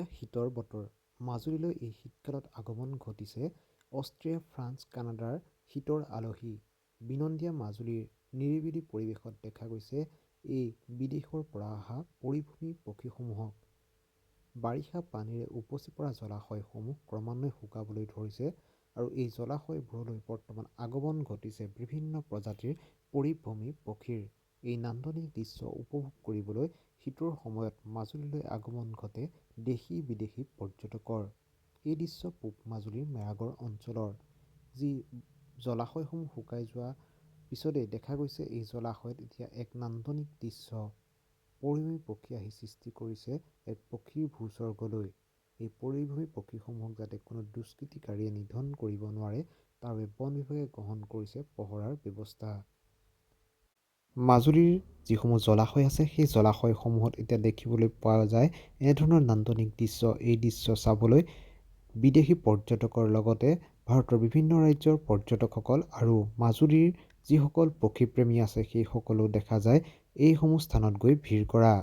এতিয়া শীতৰ বতৰ। মাজুলীলৈ এই শীতকালত আগমন ঘটিছে অষ্ট্ৰিয়া, ফ্ৰান্স, কানাডাৰ শীতৰ আলহী। বিনন্দীয়া মাজুলীৰ নিৰিবিলি পৰিৱেশত দেখা গৈছে এই বিদেশৰ পৰা অহা পৰিভ্ৰমী পক্ষীসমূহক। বাৰিষা পানীৰে উপচি পৰা জলাশয়সমূহ ক্ৰমান্বয়ে শুকাবলৈ ধৰিছে আৰু এই জলাশয়বোৰলৈ বৰ্তমান আগমন ঘটিছে বিভিন্ন প্ৰজাতিৰ পৰিভ্ৰমী পক্ষীৰ। এই নান্দনিক দৃশ্য উপভোগ কৰিবলৈ শীতৰ সময়ত মাজুলীলৈ আগমন ঘটে দেশী বিদেশী পৰ্যটকৰ। এই দৃশ্য পূব মাজুলীৰ মেৰাগড় অঞ্চলৰ, যি জলাশয়সমূহ শুকাই যোৱা পিছতে দেখা গৈছে এই জলাশয়ত এতিয়া এক নান্দনিক দৃশ্য। পৰিভ্ৰমী পক্ষী আহি সৃষ্টি কৰিছে এক পক্ষীৰ ভূস্বৰ্গলৈ। এই পৰিভ্ৰমী পক্ষীসমূহক যাতে কোনো দুষ্কৃতিকাৰীয়ে নিধন কৰিব নোৱাৰে তাৰ বাবে বন বিভাগে গ্ৰহণ কৰিছে পহৰাৰ ব্যৱস্থা। মাজুলীৰ যিসমূহ জলাশয় আছে সেই জলাশয়সমূহত এতিয়া দেখিবলৈ পোৱা যায় এনেধৰণৰ নান্দনিক দৃশ্য। এই দৃশ্য চাবলৈ বিদেশী পৰ্যটকৰ লগতে ভাৰতৰ বিভিন্ন ৰাজ্যৰ পৰ্যটকসকল আৰু মাজুলীৰ যিসকল পক্ষীপ্ৰেমী আছে সেই সকলো দেখা যায় এইসমূহ স্থানত গৈ ভিৰ কৰা।